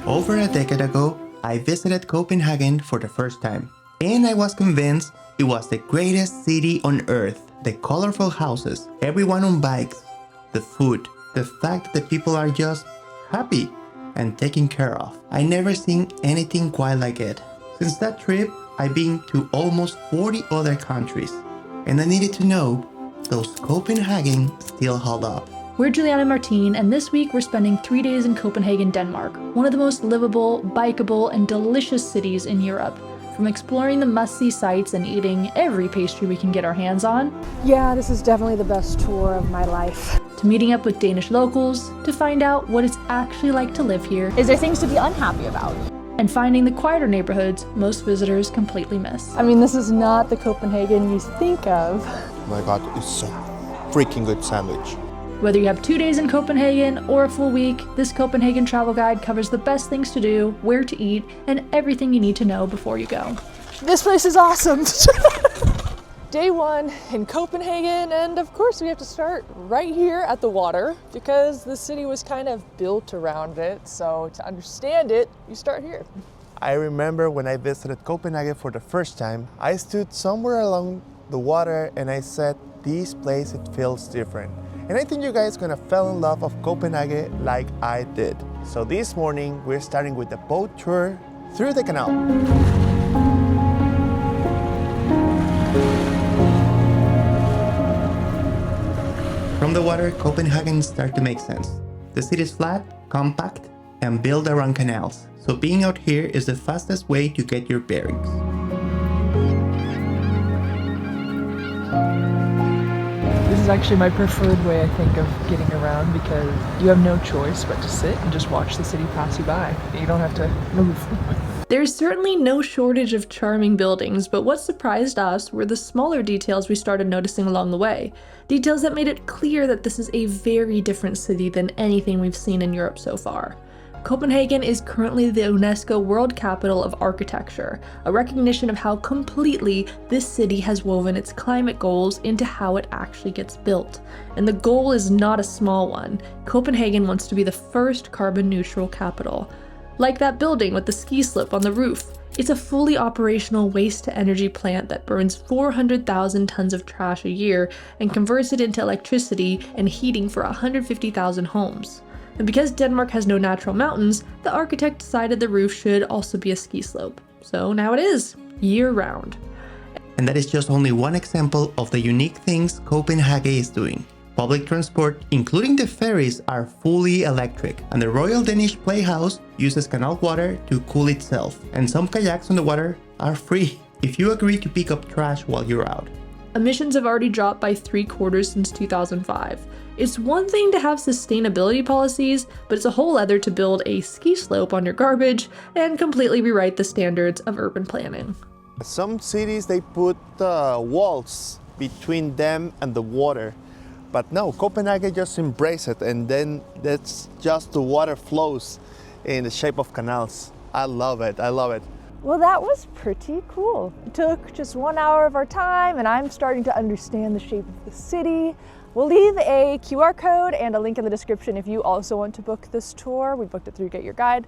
Over a decade ago, I visited Copenhagen for the first time, and I was convinced it was the greatest city on earth. The colorful houses, everyone on bikes, the food, the fact that people are just happy and taken care of. I never seen anything quite like it. Since that trip, I've been to almost 40 other countries, and I needed to know, those Copenhagen still hold up? We're Juliana and Martine, and this week we're spending 3 days in Copenhagen, Denmark, one of the most livable, bikeable, and delicious cities in Europe. From exploring the must-see sights and eating every pastry we can get our hands on. Yeah, this is definitely the best tour of my life. To meeting up with Danish locals, to find out what it's actually like to live here. Is there things to be unhappy about? And finding the quieter neighborhoods most visitors completely miss. I mean, this is not the Copenhagen you think of. Oh my god, it's a freaking good sandwich. Whether you have 2 days in Copenhagen or a full week, this Copenhagen travel guide covers the best things to do, where to eat, and everything you need to know before you go. This place is awesome. Day one in Copenhagen, and of course we have to start right here at the water because the city was kind of built around it, so to understand it, you start here. I remember when I visited Copenhagen for the first time, I stood somewhere along the water and I said, this place, it feels different. And I think you guys are gonna fall in love of Copenhagen like I did. So this morning, we're starting with the boat tour through the canal. From the water, Copenhagen starts to make sense. The city is flat, compact, and built around canals, so being out here is the fastest way to get your bearings. This is actually my preferred way, I think, of getting around because you have no choice but to sit and just watch the city pass you by. You don't have to move. There's certainly no shortage of charming buildings, but what surprised us were the smaller details we started noticing along the way. Details that made it clear that this is a very different city than anything we've seen in Europe so far. Copenhagen is currently the UNESCO World Capital of Architecture, a recognition of how completely this city has woven its climate goals into how it actually gets built. And the goal is not a small one. Copenhagen wants to be the first carbon-neutral capital. Like that building with the ski slip on the roof. It's a fully operational waste-to-energy plant that burns 400,000 tons of trash a year and converts it into electricity and heating for 150,000 homes. And because Denmark has no natural mountains, the architect decided the roof should also be a ski slope. So now it is, year-round. And that is just only one example of the unique things Copenhagen is doing. Public transport, including the ferries, are fully electric, and the Royal Danish Playhouse uses canal water to cool itself, and some kayaks on the water are free if you agree to pick up trash while you're out. Emissions have already dropped by 3/4 since 2005. It's one thing to have sustainability policies, but it's a whole other to build a ski slope on your garbage and completely rewrite the standards of urban planning. Some cities, they put walls between them and the water. But no, Copenhagen just embrace it, and then that's just the water flows in the shape of canals. I love it, I love it. Well, that was pretty cool. It took just 1 hour of our time, and I'm starting to understand the shape of the city. We'll leave a QR code and a link in the description if you also want to book this tour. We booked it through Get Your Guide.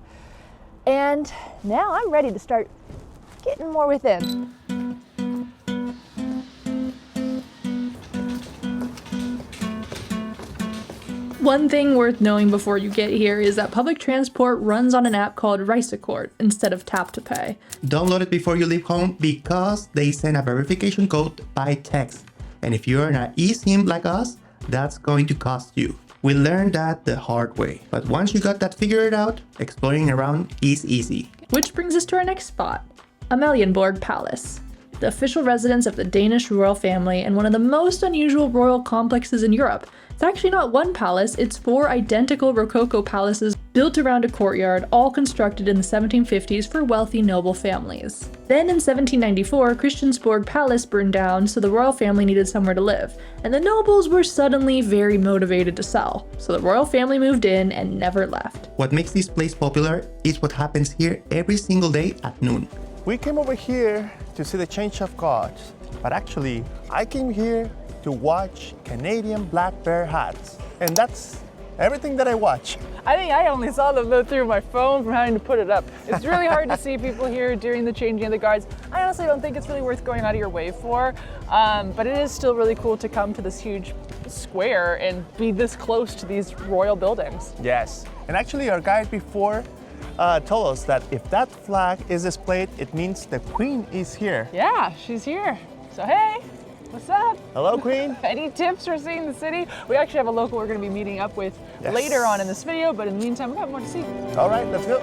And now I'm ready to start getting more within. One thing worth knowing before you get here is that public transport runs on an app called Reisekort instead of Tap to Pay. Download it before you leave home because they send a verification code by text. And if you're an eSIM like us, that's going to cost you. We learned that the hard way. But once you got that figured out, exploring around is easy. Which brings us to our next spot, Amalienborn Palace, the official residence of the Danish royal family and one of the most unusual royal complexes in Europe. It's actually not one palace, it's 4 identical Rococo palaces built around a courtyard, all constructed in the 1750s for wealthy noble families. Then in 1794, Christiansborg Palace burned down, so the royal family needed somewhere to live, and the nobles were suddenly very motivated to sell, so the royal family moved in and never left. What makes this place popular is what happens here every single day at noon. We came over here to see the change of guards, but actually, I came here to watch Canadian black bear hats. And that's everything that I watch. I think I only saw them though through my phone from having to put it up. It's really hard to see people here during the changing of the guards. I honestly don't think it's really worth going out of your way for, but it is still really cool to come to this huge square and be this close to these royal buildings. Yes, and actually our guide before told us that if that flag is displayed, it means the Queen is here. Yeah, she's here. So hey, what's up? Hello, Queen. Any tips for seeing the city? We actually have a local we're going to be meeting up with Yes. later on in this video, but in the meantime, we've got more to see. All right, let's go.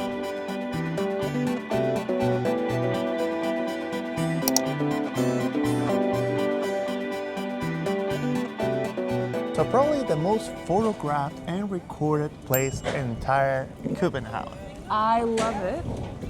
So probably the most photographed and recorded place in entire Copenhagen. I love it,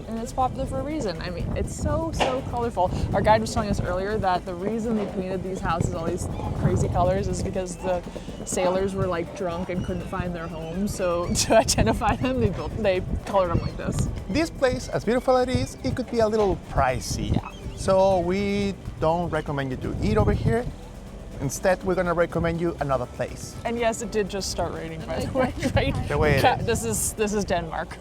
and it's popular for a reason. I mean, it's so colorful. Our guide was telling us earlier that the reason they painted these houses all these crazy colors is because the sailors were like drunk and couldn't find their homes. So to identify them, they colored them like this. This place, as beautiful as it is, it could be a little pricey. Yeah. So we don't recommend you to eat over here. Instead, we're gonna recommend you another place. And yes, it did just start raining, by the way, right? The way it is. This is Denmark.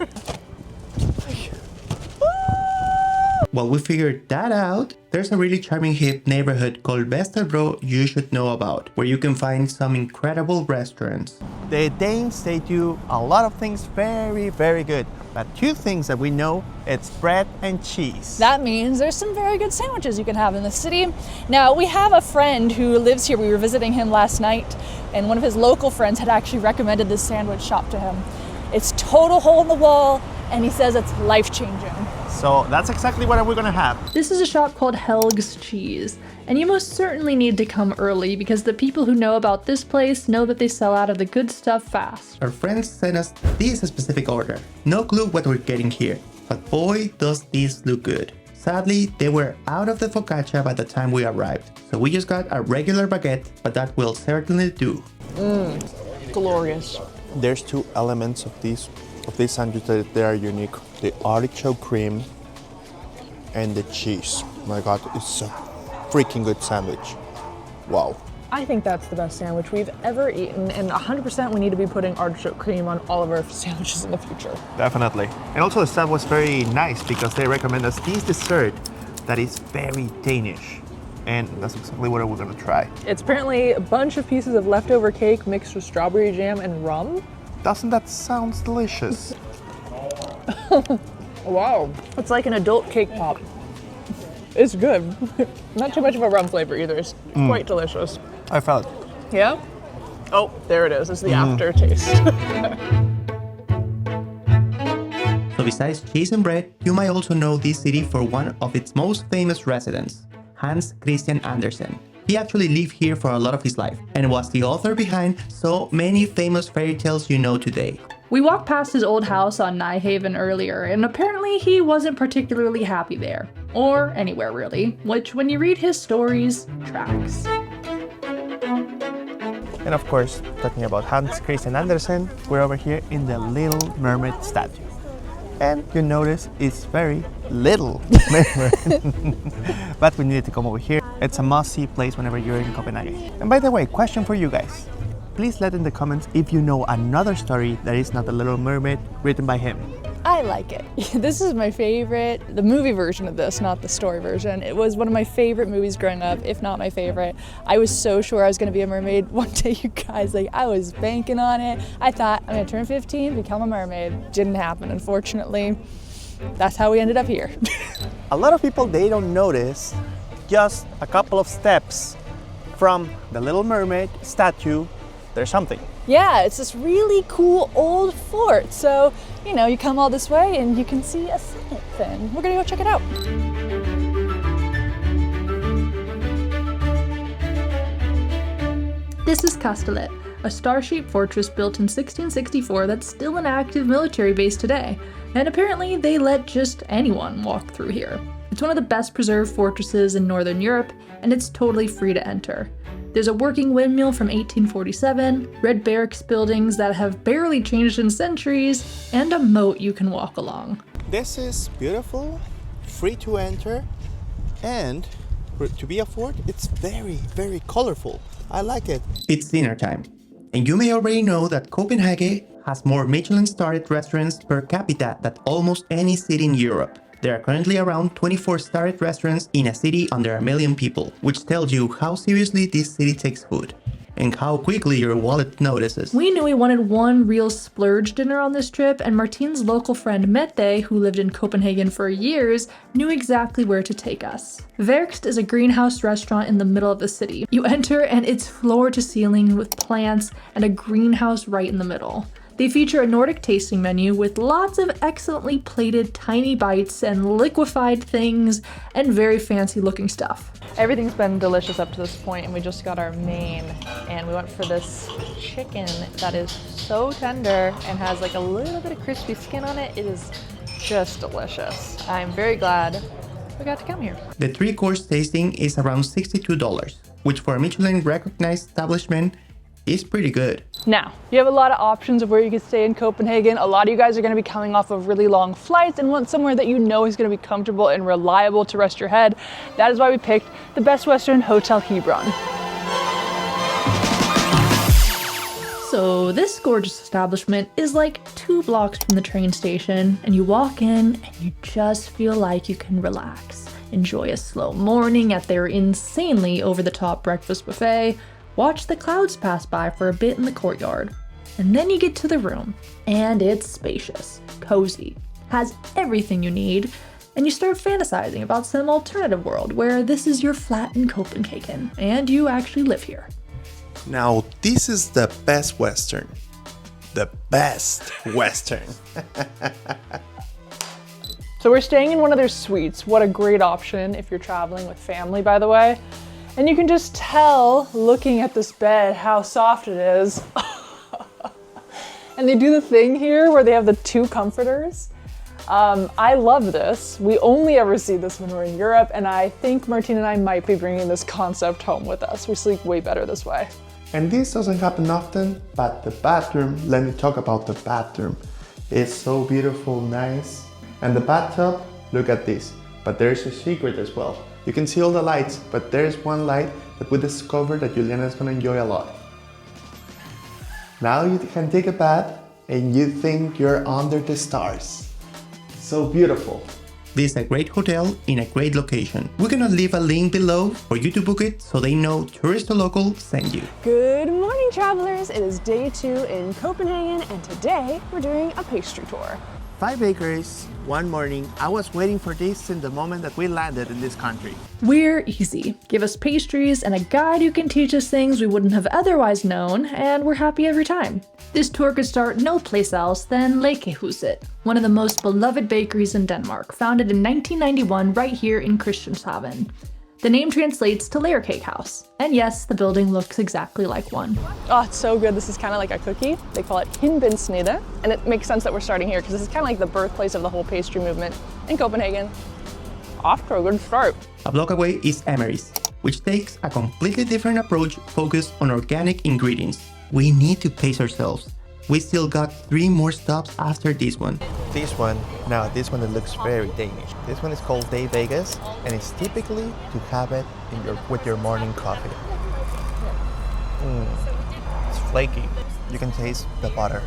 While we figured that out, there's a really charming hip neighborhood called Vesterbro you should know about, where you can find some incredible restaurants. The Danes, they do a lot of things very, very good. But two things that we know, it's bread and cheese. That means there's some very good sandwiches you can have in the city. Now, we have a friend who lives here. We were visiting him last night, and one of his local friends had actually recommended this sandwich shop to him. It's total hole in the wall, and he says it's life-changing. So that's exactly what we're gonna have. This is a shop called Helg's Cheese, and you most certainly need to come early because the people who know about this place know that they sell out of the good stuff fast. Our friends sent us this specific order. No clue what we're getting here, but boy does this look good. Sadly, they were out of the focaccia by the time we arrived, so we just got a regular baguette, but that will certainly do. Glorious. There's two elements of these sandwich that they are unique. The artichoke cream and the cheese. My God, it's a freaking good sandwich. Wow. I think that's the best sandwich we've ever eaten, and 100% we need to be putting artichoke cream on all of our sandwiches in the future. Definitely. And also the staff was very nice because they recommend us this dessert that is very Danish. And that's exactly what we're gonna try. It's apparently a bunch of pieces of leftover cake mixed with strawberry jam and rum. Doesn't that sound delicious? Wow. It's like an adult cake pop. It's good. Not too much of a rum flavor either. It's quite delicious. I felt it. Yeah? Oh, there it is. It's the aftertaste. So besides cheese and bread, you might also know this city for one of its most famous residents, Hans Christian Andersen. He actually lived here for a lot of his life and was the author behind so many famous fairy tales you know today. We walked past his old house on Nyhavn earlier, and apparently he wasn't particularly happy there. Or anywhere really, which when you read his stories, tracks. And of course, talking about Hans Christian Andersen, we're over here in the Little Mermaid statue. And you notice it's very little Mermaid. But we needed to come over here. It's a must-see place whenever you're in Copenhagen. And by the way, question for you guys. Please let in the comments if you know another story that is not The Little Mermaid written by him. I like it. This is my favorite, the movie version of this, not the story version. It was one of my favorite movies growing up, if not my favorite. I was so sure I was gonna be a mermaid one day, you guys, like I was banking on it. I thought I'm gonna turn 15, become a mermaid. Didn't happen, unfortunately. That's how we ended up here. A lot of people, they don't notice just a couple of steps from the Little Mermaid statue, there's something. Yeah, it's this really cool old fort. So, you know, you come all this way and you can see a thing. We're gonna go check it out. This is Kastellet, a star-shaped fortress built in 1664 that's still an active military base today, and apparently they let just anyone walk through here. It's one of the best preserved fortresses in Northern Europe, and it's totally free to enter. There's a working windmill from 1847, red barracks buildings that have barely changed in centuries, and a moat you can walk along. This is beautiful, free to enter, and to be a fort, it's very, very colorful. I like it. It's dinner time, And you may already know that Copenhagen has more Michelin-starred restaurants per capita than almost any city in Europe. There are currently around 24 starred restaurants in a city under 1 million people, which tells you how seriously this city takes food and how quickly your wallet notices. We knew we wanted one real splurge dinner on this trip, and Martine's local friend Mette, who lived in Copenhagen for years, knew exactly where to take us. Vækst is a greenhouse restaurant in the middle of the city. You enter and it's floor to ceiling with plants and a greenhouse right in the middle. They feature a Nordic tasting menu with lots of excellently plated tiny bites and liquefied things and very fancy looking stuff. Everything's been delicious up to this point, and we just got our main, and we went for this chicken that is so tender and has like a little bit of crispy skin on it. It is just delicious. I'm very glad we got to come here. The 3-course tasting is around $62, which for a Michelin recognized establishment is pretty good. Now, you have a lot of options of where you can stay in Copenhagen. A lot of you guys are going to be coming off of really long flights and want somewhere that you know is going to be comfortable and reliable to rest your head. That is why we picked the Best Western Hotel Hebron. So this gorgeous establishment is like 2 blocks from the train station, and you walk in and you just feel like you can relax. Enjoy a slow morning at their insanely over-the-top breakfast buffet, watch the clouds pass by for a bit in the courtyard, and then you get to the room, and it's spacious, cozy, has everything you need, and you start fantasizing about some alternative world where this is your flat in Copenhagen, and you actually live here. Now, this is the best Western. The best Western. So we're staying in one of their suites. What a great option if you're traveling with family, by the way. And you can just tell, looking at this bed, how soft it is. And they do the thing here where they have the 2 comforters. I love this. We only ever see this when we're in Europe, and I think Martine and I might be bringing this concept home with us. We sleep way better this way. And this doesn't happen often, but the bathroom, let me talk about the bathroom. It's so beautiful, nice. And the bathtub, look at this. But there's a secret as well. You can see all the lights, but there's one light that we discovered that Juliana is gonna enjoy a lot. Now you can take a bath and you think you're under the stars. So beautiful. This is a great hotel in a great location. We're gonna leave a link below for you to book it so they know Tourist or Local sent you. Good morning, travelers. It is day 2 in Copenhagen, and today we're doing a pastry tour. 5 bakeries, 1 morning. I was waiting for this since the moment that we landed in this country. We're easy. Give us pastries and a guide who can teach us things we wouldn't have otherwise known, and we're happy every time. This tour could start no place else than Lægehuset, one of the most beloved bakeries in Denmark, founded in 1991 right here in Christianshavn. The name translates to layer cake house, and yes, the building looks exactly like one. Oh, it's so good. This is kind of like a cookie. They call it hindbensnede, and it makes sense that we're starting here because this is kind of like the birthplace of the whole pastry movement in Copenhagen. Off to a good start. A block away is Emery's, which takes a completely different approach focused on organic ingredients. We need to pace ourselves. We still got 3 more stops after this one. This one it looks very Danish. This one is called Day Vegas, and it's typically to have it with your morning coffee. It's flaky. You can taste the butter.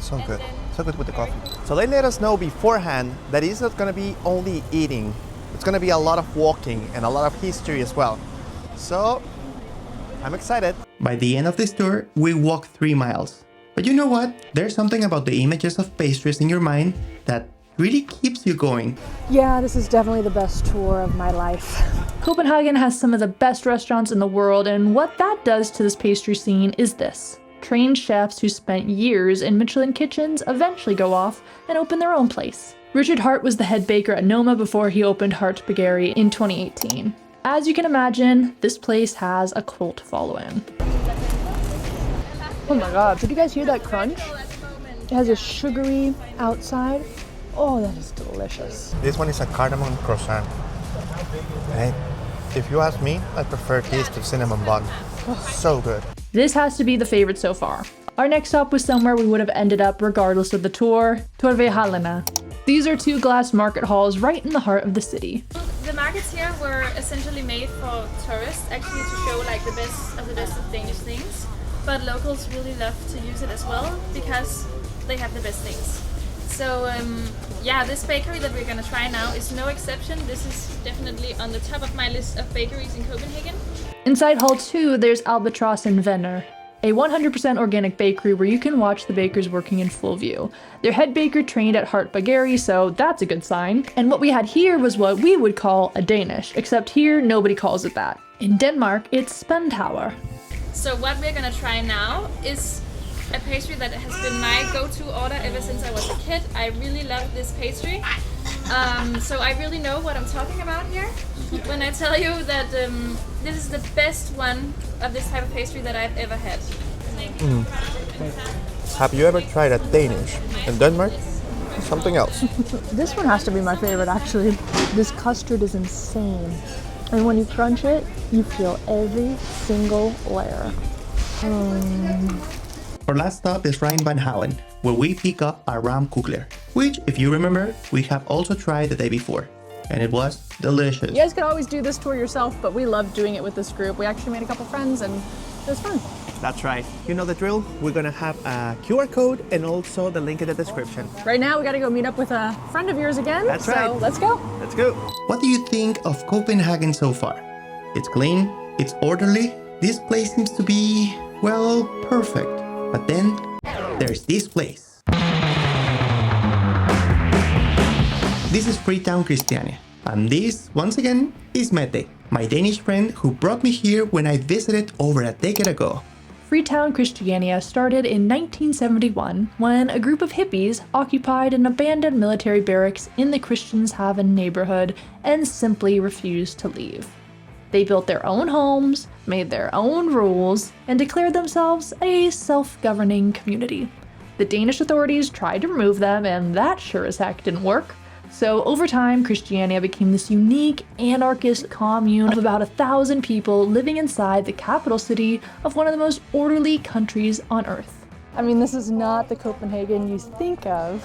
So good. So good with the coffee. So they let us know beforehand that it's not gonna be only eating. It's gonna be a lot of walking and a lot of history as well. So I'm excited. By the end of this tour, we walked 3 miles. But you know what? There's something about the images of pastries in your mind that really keeps you going. Yeah, this is definitely the best tour of my life. Copenhagen has some of the best restaurants in the world, and what that does to this pastry scene is this. Trained chefs who spent years in Michelin kitchens eventually go off and open their own place. Richard Hart was the head baker at Noma before he opened Hart Bageri in 2018. As you can imagine, this place has a cult following. Oh my god, did you guys hear that crunch? It has a sugary outside. Oh, that is delicious. This one is a cardamon croissant. Hey, if you ask me, I prefer this to cinnamon bun. So good. This has to be the favorite so far. Our next stop was somewhere we would have ended up regardless of the tour, Torvehallerne. These are 2 glass market halls right in the heart of the city. The markets here were essentially made for tourists, actually to show like the best of Danish things. but locals really love to use it as well because they have the best things. So yeah, this bakery that we're gonna try now is no exception. This is definitely on the top of my list of bakeries in Copenhagen. Inside Hall 2, there's Albatross and Venner, a 100% organic bakery where you can watch the bakers working in full view. Their head baker trained at Hart Bageri, so that's a good sign. And what we had here was what we would call a Danish, except here nobody calls it that. In Denmark, it's spendhauer. So what we're gonna try now is a pastry that has been my go-to order ever since I was a kid. I really love this pastry. So I really know what I'm talking about here when I tell you that this is the best one of this type of pastry that I've ever had. Have you ever tried a Danish in Denmark? Something else. This one has to be my favorite, actually. This custard is insane. And when you crunch it, you feel every single layer. Our last stop is Nyhavn, where we pick up a ram kugler, which, if you remember, we have also tried the day before, and it was delicious. You guys could always do this tour yourself, but we loved doing it with this group. We actually made a couple friends and it was fun. That's right. You know the drill. We're gonna have a QR code and also the link in the description. Right now, we gotta go meet up with a friend of yours again. That's right. So let's go. Let's go. What do you think of Copenhagen so far? It's clean, it's orderly, this place seems to be, well, perfect. But then, there's this place. This is Freetown Christiania, and this, once again, is Mette, my Danish friend who brought me here when I visited over a decade ago. Freetown Christiania started in 1971 when a group of hippies occupied an abandoned military barracks in the Christianshavn neighborhood and simply refused to leave. They built their own homes, made their own rules, and declared themselves a self-governing community. The Danish authorities tried to remove them, and that sure as heck didn't work. So over time, Christiania became this unique, anarchist commune of about 1,000 people living inside the capital city of one of the most orderly countries on earth. I mean, this is not the Copenhagen you think of.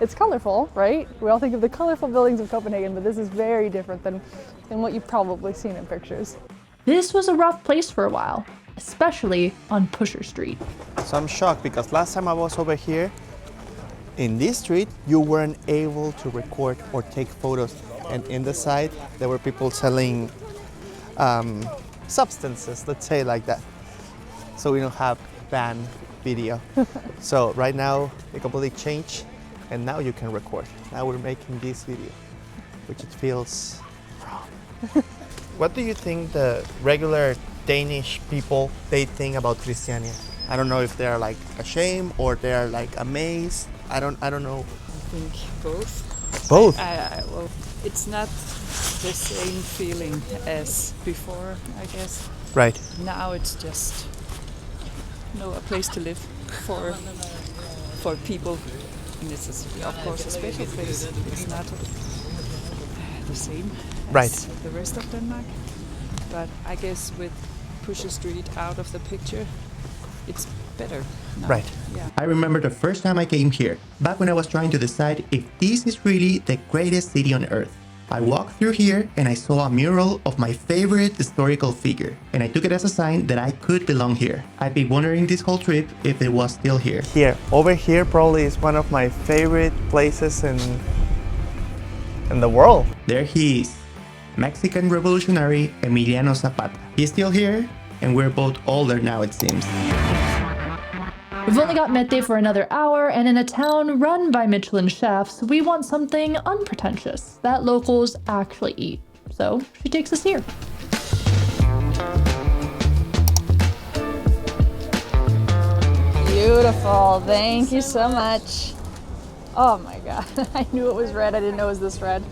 It's colorful, right? We all think of the colorful buildings of Copenhagen, but this is very different than what you've probably seen in pictures. This was a rough place for a while, especially on Pusher Street. So I'm shocked because last time I was over here, in this street, you weren't able to record or take photos. And in the side, there were people selling substances, let's say like that. So we don't have banned video. So right now, it completely changed. And now you can record. Now we're making this video, which it feels wrong. What do you think the regular Danish people, they think about Christiania? I don't know if they're like ashamed or they're like amazed. I don't know. I think both. Both? Well, it's not the same feeling as before, I guess. Right. Now it's just a place to live for people. And this is, of course, a special place. It's not the same as the rest of Denmark. But I guess with Pusher Street out of the picture, it's better now. Right. Yeah. I remember the first time I came here, back when I was trying to decide if this is really the greatest city on earth. I walked through here and I saw a mural of my favorite historical figure, and I took it as a sign that I could belong here. I'd been wondering this whole trip if it was still here. Here, over here probably is one of my favorite places in the world. There he is, Mexican revolutionary Emiliano Zapata. He's still here, and we're both older now, it seems. We've only got Mette for another hour, and in a town run by Michelin chefs, we want something unpretentious that locals actually eat. So she takes us here. Beautiful, thank you so much. Oh my God, I knew it was red, I didn't know it was this red.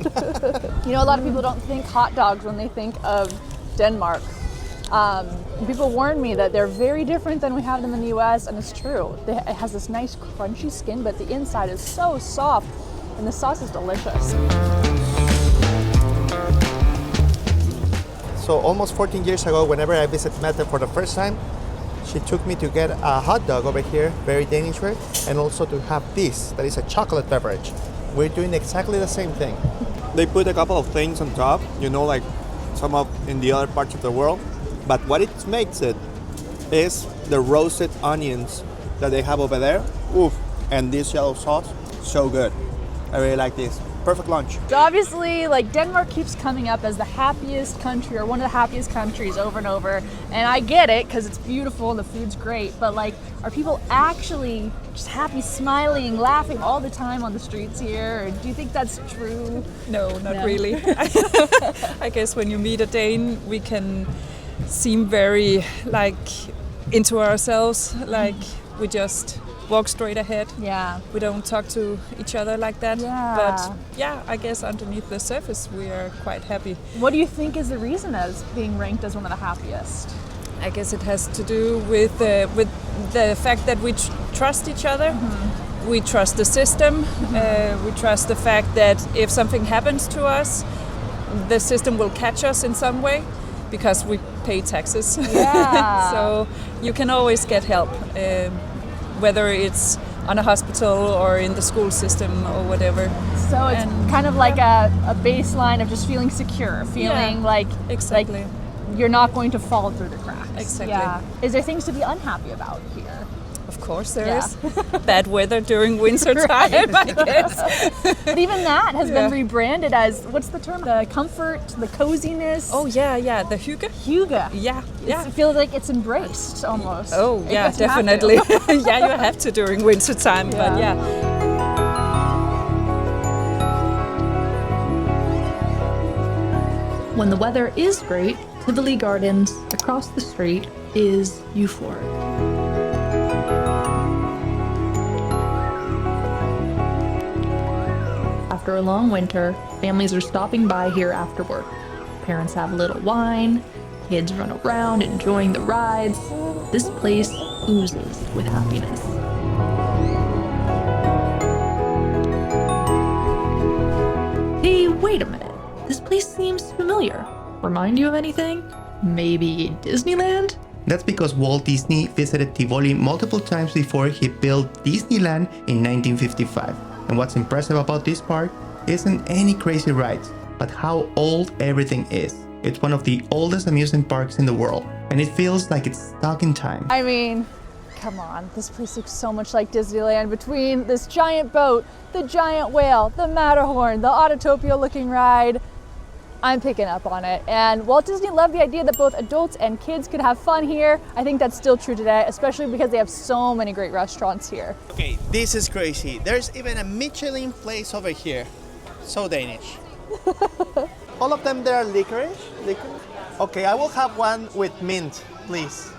You know, a lot of people don't think hot dogs when they think of Denmark. People warn me that they're very different than we have them in the US, and it's true. It has this nice crunchy skin, but the inside is so soft, and the sauce is delicious. So almost 14 years ago, whenever I visited Mette for the first time, she took me to get a hot dog over here, very Danish way, and also to have this, that is a chocolate beverage. We're doing exactly the same thing. They put a couple of things on top, you know, like some of in the other parts of the world. But what it makes it is the roasted onions that they have over there. Oof. And this yellow sauce, so good. I really like this. Perfect lunch. So obviously, like, Denmark keeps coming up as the happiest country, or one of the happiest countries, over and over. And I get it, because it's beautiful and the food's great, but like, are people actually just happy, smiling, laughing all the time on the streets here? Or do you think that's true? No, not really. I guess when you meet a Dane, we can seem very like into ourselves, like we just walk straight ahead. Yeah. We don't talk to each other like that. Yeah. But yeah, I guess underneath the surface we are quite happy. What do you think is the reason as being ranked as one of the happiest? I guess it has to do with the fact that we trust each other. Mm-hmm. We trust the system. We trust the fact that if something happens to us, the system will catch us in some way because we pay taxes. Yeah. So you can always get help. Whether it's on a hospital or in the school system or whatever. So it's kind of like a baseline of just feeling secure, feeling like exactly. like you're not going to fall through the cracks. Exactly. Yeah. Is there things to be unhappy about here? Of course there is. Bad weather during winter time, I guess. But even that has been rebranded as, what's the term? The comfort, the coziness. Oh yeah, the hygge. Hygge. Yeah. It feels like it's embraced almost. Oh yeah, definitely. Yeah, you have to during winter time, but yeah. When the weather is great, Tivoli Gardens across the street is euphoric. After a long winter, families are stopping by here after work. Parents have a little wine, kids run around enjoying the rides. This place oozes with happiness. Hey, wait a minute. This place seems familiar. Remind you of anything? Maybe Disneyland? That's because Walt Disney visited Tivoli multiple times before he built Disneyland in 1955. And what's impressive about this park isn't any crazy rides, but how old everything is. It's one of the oldest amusement parks in the world, and it feels like it's stuck in time. I mean, come on, this place looks so much like Disneyland between this giant boat, the giant whale, the Matterhorn, the Autotopia looking ride. I'm picking up on it. And Walt Disney loved the idea that both adults and kids could have fun here. I think that's still true today, especially because they have so many great restaurants here. Okay, this is crazy. There's even a Michelin place over here. So Danish. All of them, there are licorice? Okay, I will have one with mint, please.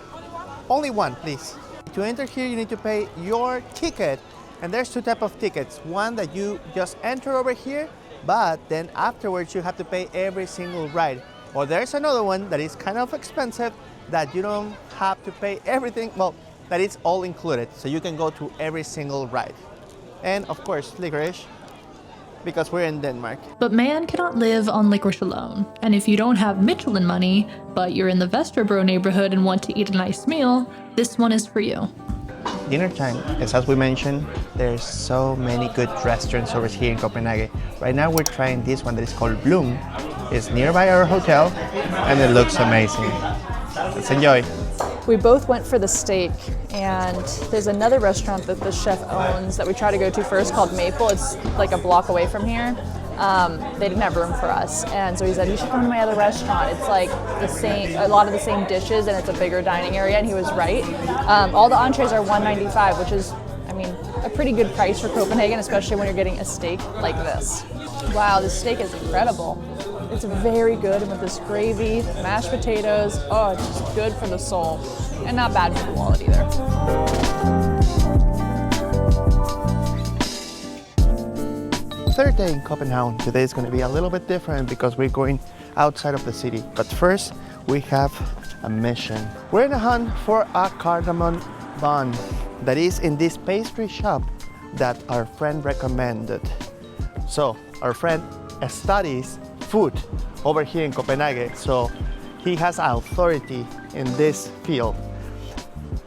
Only one, please. To enter here, you need to pay your ticket. And there's two types of tickets. One that you just enter over here, but then afterwards you have to pay every single ride. Or there's another one that is kind of expensive that you don't have to pay everything, well, that it's all included. So you can go to every single ride. And of course, licorice, because we're in Denmark. But man cannot live on licorice alone. And if you don't have Michelin money, but you're in the Vesterbro neighborhood and want to eat a nice meal, this one is for you. Dinner time is, as we mentioned, there's so many good restaurants over here in Copenhagen. Right now we're trying this one that is called Bloom. It's nearby our hotel and it looks amazing. Let's enjoy. We both went for the steak, and there's another restaurant that the chef owns that we try to go to first called Maple. It's like a block away from here. They didn't have room for us, and so he said, you should come to my other restaurant. It's like the same, a lot of the same dishes, and it's a bigger dining area, and he was right. All the entrees are $1.95, which is, I mean, a pretty good price for Copenhagen, especially when you're getting a steak like this. Wow, this steak is incredible. It's very good, and with this gravy, mashed potatoes, oh, it's just good for the soul, and not bad for the wallet either. Third day in Copenhagen. Today is going to be a little bit different because we're going outside of the city. But first, we have a mission. We're in a hunt for a cardamon bun that is in this pastry shop that our friend recommended. So, our friend studies food over here in Copenhagen, so he has authority in this field.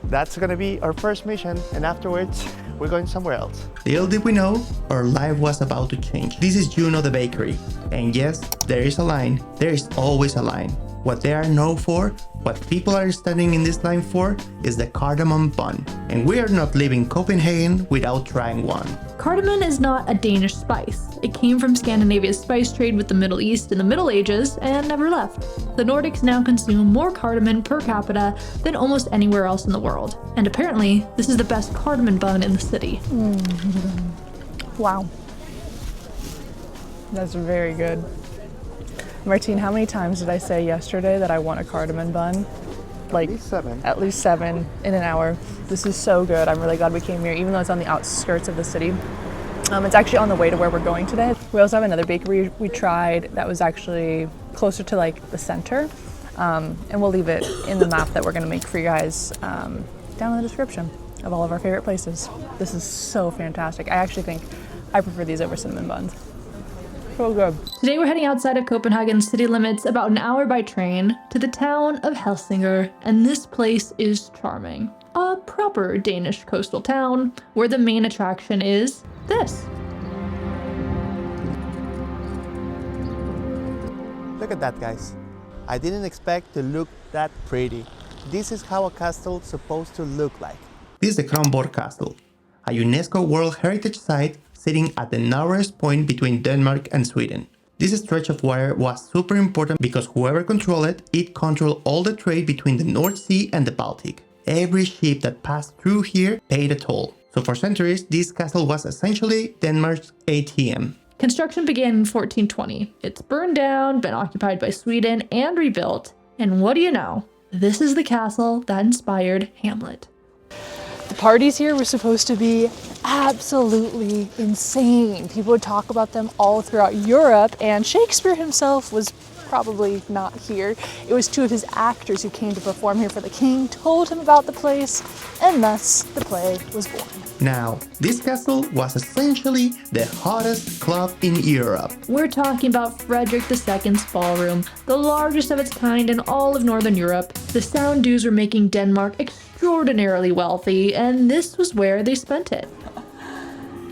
That's going to be our first mission, and afterwards, we're going somewhere else. Little did we know, our life was about to change. This is Juno the bakery. And yes, there is a line. There is always a line. What they are known for, what people are standing in this line for, is the cardamom bun. And we are not leaving Copenhagen without trying one. Cardamon is not a Danish spice. It came from Scandinavia's spice trade with the Middle East in the Middle Ages and never left. The Nordics now consume more cardamom per capita than almost anywhere else in the world. And apparently, this is the best cardamom bun in the city. Wow. That's very good. Martine, how many times did I say yesterday that I want a cardamom bun? Like at least seven in an hour. This is so good. I'm really glad we came here, even though it's on the outskirts of the city. It's actually on the way to where we're going today. We also have another bakery we tried that was actually closer to like the center. And we'll leave it in the map that we're gonna make for you guys down in the description of all of our favorite places. This is so fantastic. I actually think I prefer these over cinnamon buns. So good. Today we're heading outside of Copenhagen's city limits about an hour by train to the town of Helsingør, and this place is charming. A proper Danish coastal town where the main attraction is this. Look at that, guys. I didn't expect to look that pretty. This is how a castle is supposed to look like. This is the Kronborg Castle, a UNESCO World Heritage Site sitting at the narrowest point between Denmark and Sweden. This stretch of water was super important because whoever controlled it controlled all the trade between the North Sea and the Baltic. Every ship that passed through here paid a toll. So for centuries, this castle was essentially Denmark's ATM. Construction began in 1420. It's burned down, been occupied by Sweden, and rebuilt. And what do you know? This is the castle that inspired Hamlet. The parties here were supposed to be absolutely insane. People would talk about them all throughout Europe, and Shakespeare himself was probably not here. It was two of his actors who came to perform here for the king, told him about the place, and thus the play was born. Now, this castle was essentially the hottest club in Europe. We're talking about Frederick II's ballroom, the largest of its kind in all of Northern Europe. The sound dues were making Denmark extraordinarily wealthy, and this was where they spent it.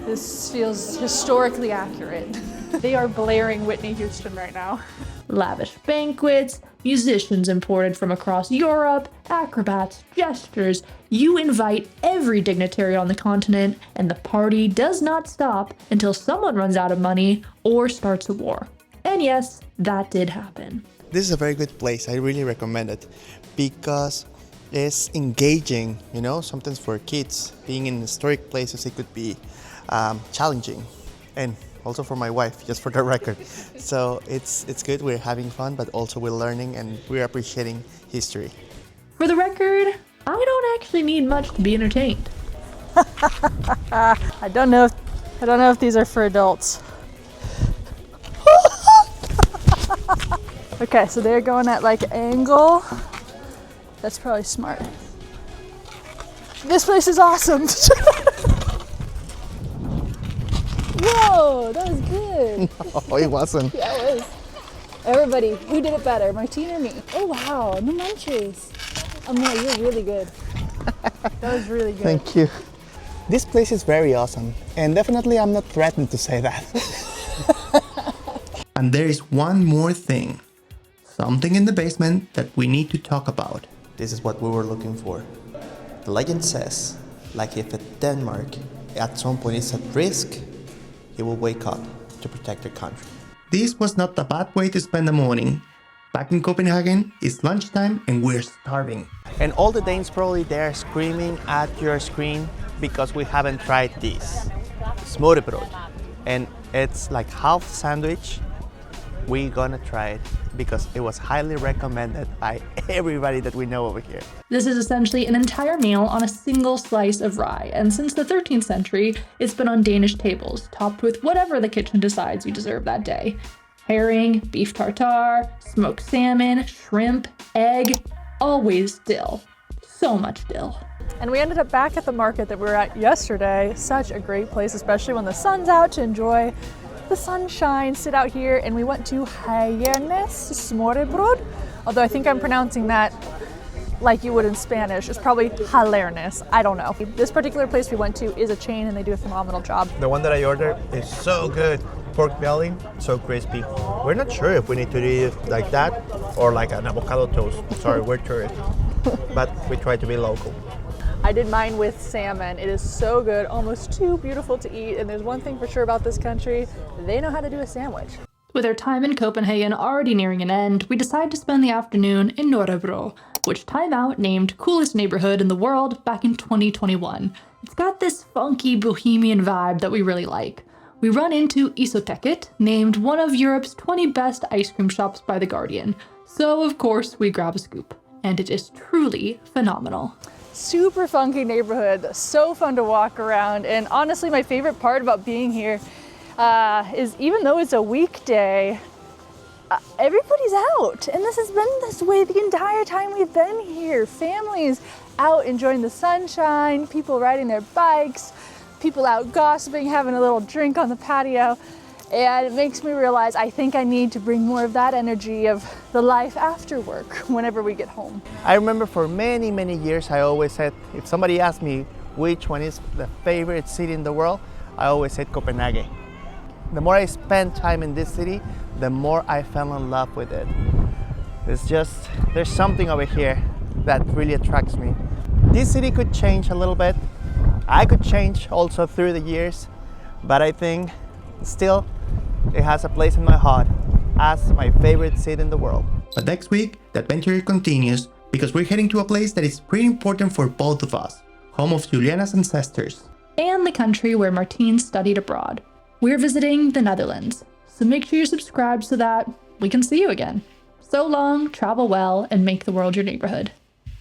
This feels historically accurate. They are blaring Whitney Houston right now. Lavish banquets, musicians imported from across Europe, acrobats, jesters. You invite every dignitary on the continent, and the party does not stop until someone runs out of money or starts a war. And yes, that did happen. This is a very good place. I really recommend it because it's engaging, you know, sometimes for kids. Being in historic places, it could be challenging. And also for my wife, just for the record. So it's good, we're having fun, but also we're learning and we're appreciating history. For the record, I don't actually need much to be entertained. I don't know if these are for adults. Okay, so they're going at like an angle. That's probably smart. This place is awesome. Whoa, that was good. No, it wasn't. Yeah, it was. Everybody, who did it better, Martine or me? Oh wow, no munchies. Amal, you're really good. That was really good. Thank you. This place is very awesome, and definitely I'm not threatened to say that. And there is one more thing. Something in the basement that we need to talk about. This is what we were looking for. The legend says, like if Denmark at some point is at risk, he will wake up to protect their country. This was not a bad way to spend the morning. Back in Copenhagen, it's lunchtime and we're starving. And all the Danes probably there screaming at your screen because we haven't tried this. Smørrebrød. And it's like half sandwich. We're gonna try it because it was highly recommended by everybody that we know over here. This is essentially an entire meal on a single slice of rye, and since the 13th century, it's been on Danish tables, topped with whatever the kitchen decides you deserve that day. Herring, beef tartare, smoked salmon, shrimp, egg, always dill. So much dill. And we ended up back at the market that we were at yesterday. Such a great place, especially when the sun's out, to enjoy the sunshine, sit out here, and we went to happiest smørrebrød. Although I think I'm pronouncing that like you would in Spanish. It's probably hilarious. I don't know. This particular place we went to is a chain and they do a phenomenal job. The one that I ordered is so good. pork belly, so crispy. We're not sure if we need to eat it like that or like an avocado toast. Sorry, we're tourists, but we try to be local. I did mine with salmon. It is so good, almost too beautiful to eat. And there's one thing for sure about this country, they know how to do a sandwich. With our time in Copenhagen already nearing an end, we decide to spend the afternoon in Nørrebro, which Time Out named coolest neighborhood in the world back in 2021. It's got this funky bohemian vibe that we really like. We run into Isoteket, named one of Europe's 20 best ice cream shops by The Guardian. So of course we grab a scoop, and it is truly phenomenal. Super funky neighborhood, so fun to walk around. And honestly, my favorite part about being here is even though it's a weekday, everybody's out. And this has been this way the entire time we've been here. Families out enjoying the sunshine, people riding their bikes, people out gossiping, having a little drink on the patio. And it makes me realize I think I need to bring more of that energy of the life after work whenever we get home. I remember for many, many years, I always said, if somebody asked me which one is the favorite city in the world, I always said Copenhagen. The more I spent time in this city, the more I fell in love with it. There's something over here that really attracts me. This city could change a little bit. I could change also through the years, but I think still it has a place in my heart as my favorite city in the world. But next week, the adventure continues because we're heading to a place that is pretty important for both of us, home of Juliana's ancestors. And the country where Martine studied abroad. We're visiting the Netherlands, so make sure you're subscribed so that we can see you again. So long, travel well, and make the world your neighborhood.